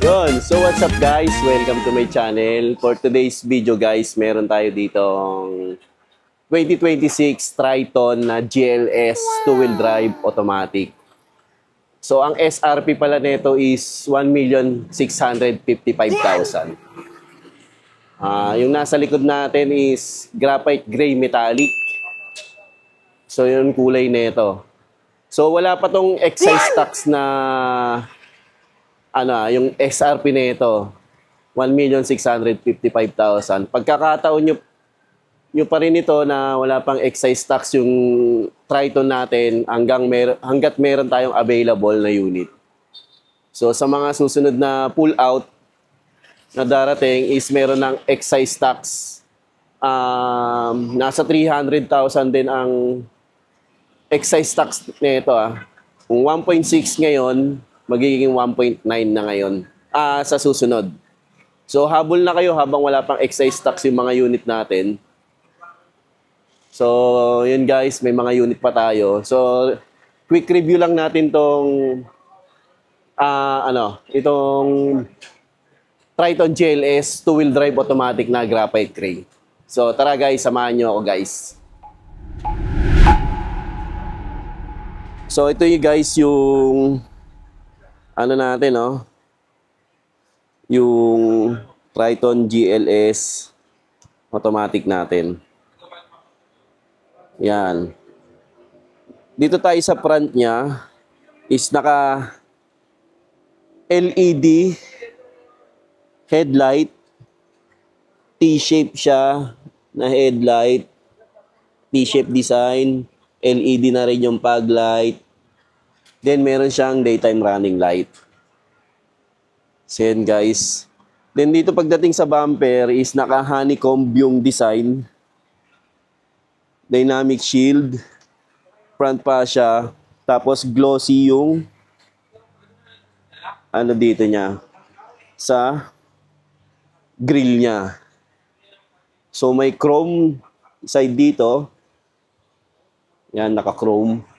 Yun, so what's up guys? Welcome to my channel. For today's video guys, meron tayo ditong 2026 Triton na GLS two-wheel drive automatic. So ang SRP pala nito is 1,655,000. Yung nasa likod natin is graphite gray metallic. So yun kulay nito. So wala pa tong excise tax na yung SRP nito, 1,655,000. Pagkakataon nyo pa rin ito na wala pang excise tax yung Triton natin hanggat meron tayong available na unit. So sa mga susunod na pull out na darating is meron ng excise tax. Nasa 300,000 din ang excise tax nito. Kung 1.6 ngayon, magiging 1.9 na ngayon sa susunod. So habol na kayo habang wala pang excise tax yung mga unit natin. So yun guys, may mga unit pa tayo. So quick review lang natin tong itong Triton GLS two-wheel drive automatic na graphite gray. So tara guys, samahan nyo ako guys. So ito yung guys yung natin, yung Triton GLS automatic natin. Yan. Dito tayo sa front niya is naka LED headlight. T-shape siya na headlight. T-shape design. LED na rin yung fog light. Then, meron siyang daytime running light. So, yan guys. Then, dito pagdating sa bumper is naka-honeycomb yung design. Dynamic shield. Front pa siya. Tapos, glossy yung dito niya. Sa grill niya. So, may chrome side dito. Yan, naka-chrome.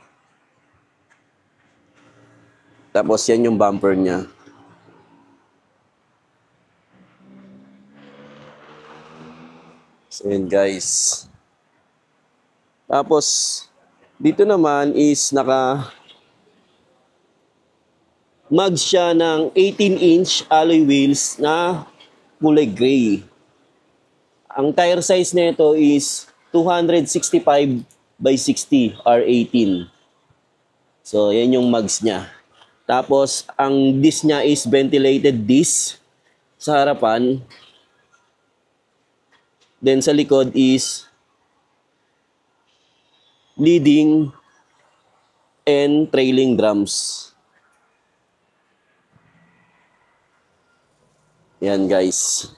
Tapos yan yung bumper niya. So yan guys. Tapos dito naman is mag siya ng 18-inch alloy wheels na kulay gray. Ang tire size nito is 265 by 60 R18. So yan yung mags niya. Tapos, ang disc niya is ventilated disc sa harapan. Then, sa likod is leading and trailing drums. Yan, guys.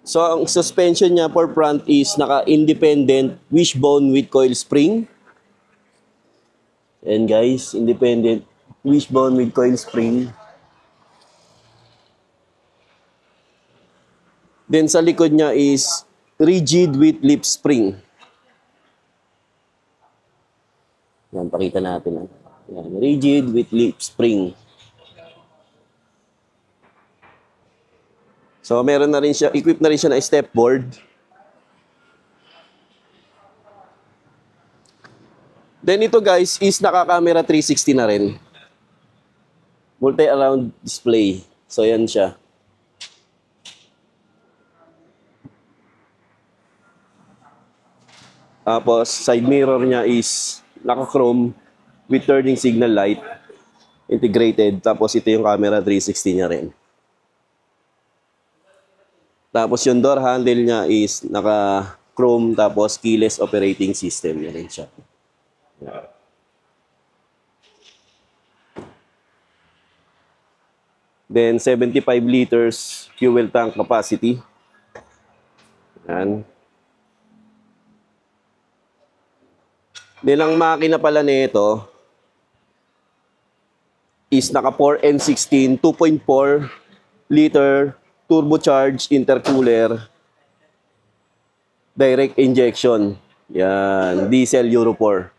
So, ang suspension niya for front is naka-independent wishbone with coil spring. Yan, guys. Independent wishbone with coil spring. Then sa likod niya is rigid with lip spring. Yan, pakita natin. Yan, rigid with lip spring. So meron na rin siya, equipped na rin siya na step board. Then ito guys is naka-camera 360 na rin. Multi-around display. So, yan siya. Tapos, side mirror niya is naka-chrome with turning signal light. Integrated. Tapos, ito yung camera 360 niya rin. Tapos, yung door handle niya is naka-chrome. Tapos, keyless operating system niya rin siya. Yan. Then, 75 liters fuel tank capacity. Yan. Then, ang makina pala nito is naka 4N16, 2.4 liter turbocharged intercooler direct injection. Yan, diesel Euro 4.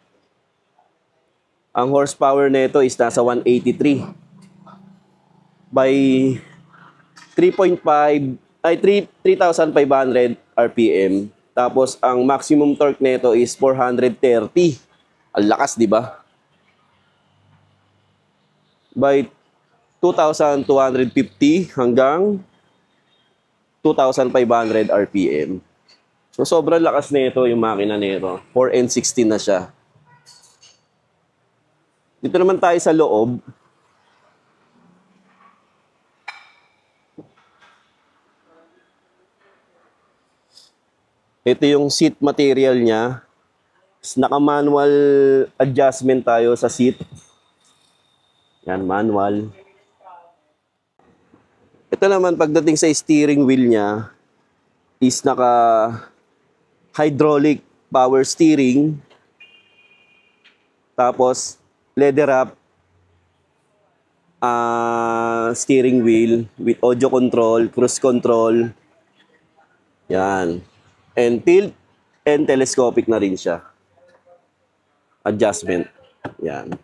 Ang horsepower nito is nasa 183. by 3,500 RPM. Tapos ang maximum torque nito is 430. Ang lakas, di ba? By 2,250 hanggang 2,500 RPM. So sobrang lakas nito yung makina nito. 4N16 na siya. Dito naman tayo sa loob. Ito yung seat material niya. Naka-manual adjustment tayo sa seat. Yan, manual. Ito naman, pagdating sa steering wheel niya, is naka-hydraulic power steering. Tapos, leather wrap steering wheel with audio control, cruise control. Yan. And tilt and telescopic na rin siya. Adjustment. Yan.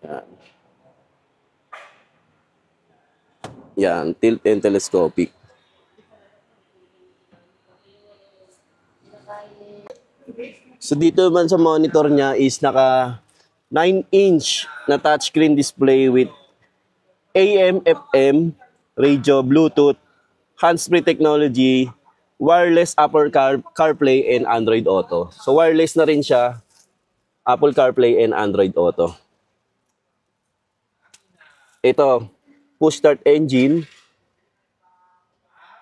Yan. Yan. Tilt and telescopic. So dito naman sa monitor niya is naka 9-inch na touchscreen display with AM, FM, radio, Bluetooth, hands-free technology, wireless Apple CarPlay and Android Auto. So wireless na rin siya, Apple CarPlay and Android Auto. Ito, push start engine.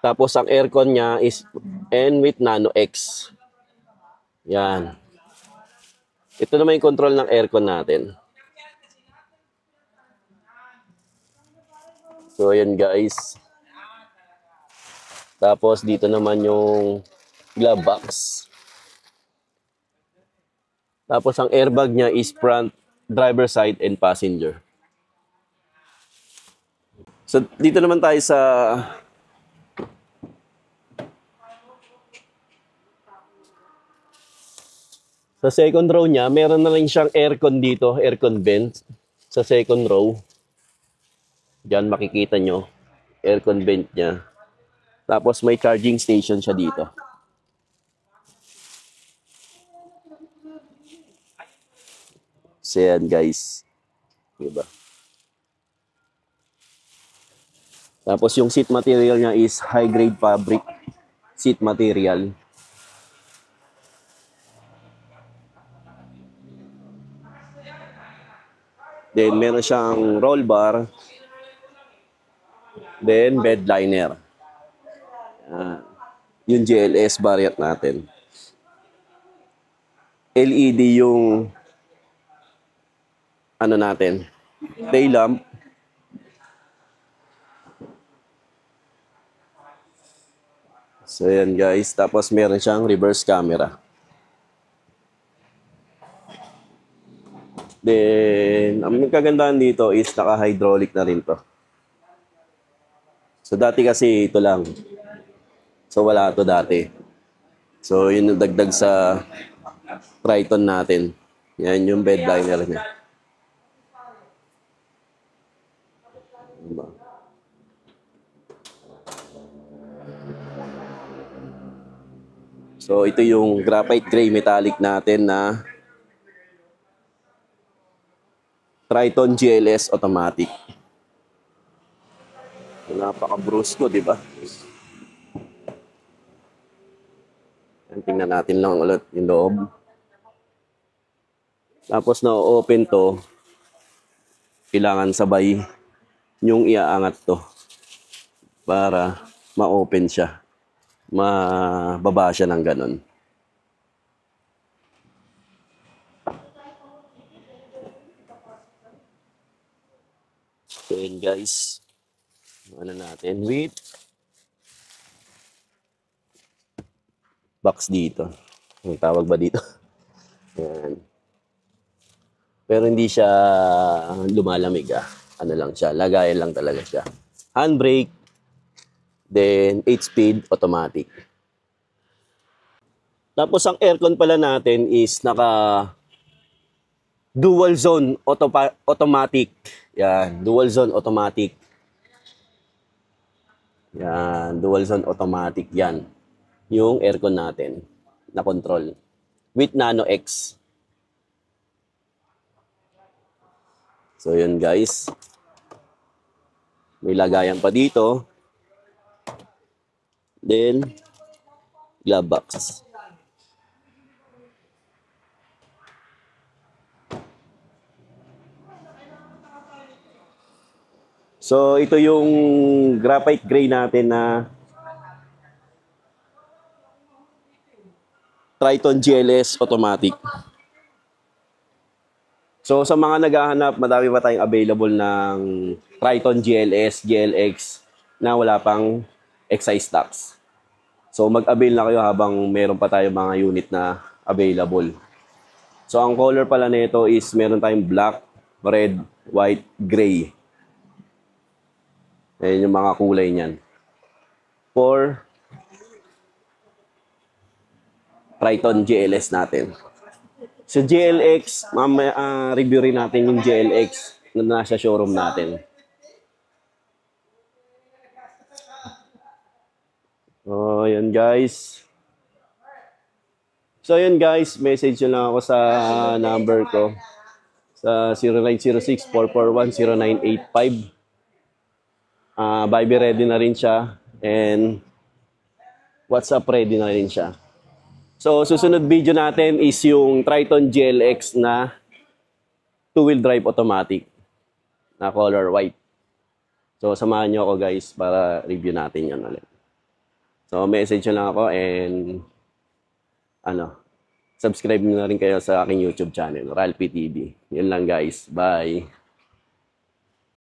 Tapos ang aircon niya is N-with Nano X. Yan. Ito naman yung control ng aircon natin. So ayan guys. Tapos dito naman yung glove box. Tapos ang airbag niya is front, driver side, and passenger. So dito naman tayo sa second row niya. Meron na rin siyang aircon dito, aircon vent sa second row. Diyan makikita nyo, aircon vent niya. Tapos may charging station siya dito. So yan guys. Diba? Tapos yung seat material niya is high grade fabric seat material. Then meron siyang roll bar. Then bed liner. Yung GLS variant natin. LED yung ano natin, tail lamp. So yan guys, tapos meron siyang reverse camera. Then ang kagandahan dito is naka-hydraulic na rin to. So dati kasi ito lang. So wala to dati. So yun yung dagdag sa Triton natin. Yan yung bed liner niya. Diba? So ito yung graphite gray metallic natin na Triton GLS automatic. Napaka-brusco, di ba? Tingnan natin lang ulit yung loob. Tapos na-open to, kailangan sabay yung iaangat to para ma-open siya. Mababa siya ng ganun. So yun guys. Ano natin with box dito. Ang tawag ba dito? Yan. Pero hindi siya lumalamig ah. Ano lang siya, lagayan lang talaga siya. Handbrake, then 8-speed automatic. Tapos ang aircon pala natin is naka dual zone automatic. Yan, dual zone automatic. Yan, dual zone automatic yan. Yung aircon natin na control with Nano X. So yun guys. May lagayan pa dito. Then glove box. So ito yung graphite gray natin na Triton GLS automatic. So sa mga naghahanap, madami pa tayong available ng Triton GLS, GLX na wala pang excise tax. So mag-avail na kayo habang meron pa tayong mga unit na available. So ang color pala nito is meron tayong black, red, white, gray. Ayan yung mga kulay niyan. For Triton GLS natin. So GLX, review rin natin yung GLX na nasa showroom natin. Oh, yan guys. So yun guys, message nyo lang ako sa number ko. Sa 0906-441-0985. Viber ready na rin siya. And WhatsApp ready na rin siya. So, susunod video natin is yung Triton GLX na two-wheel drive automatic na color white. So, samahan nyo ako guys para review natin yun ulit. So, message nyo lang ako and subscribe nyo na rin kayo sa aking YouTube channel, Ralphie TV. Yun lang guys. Bye!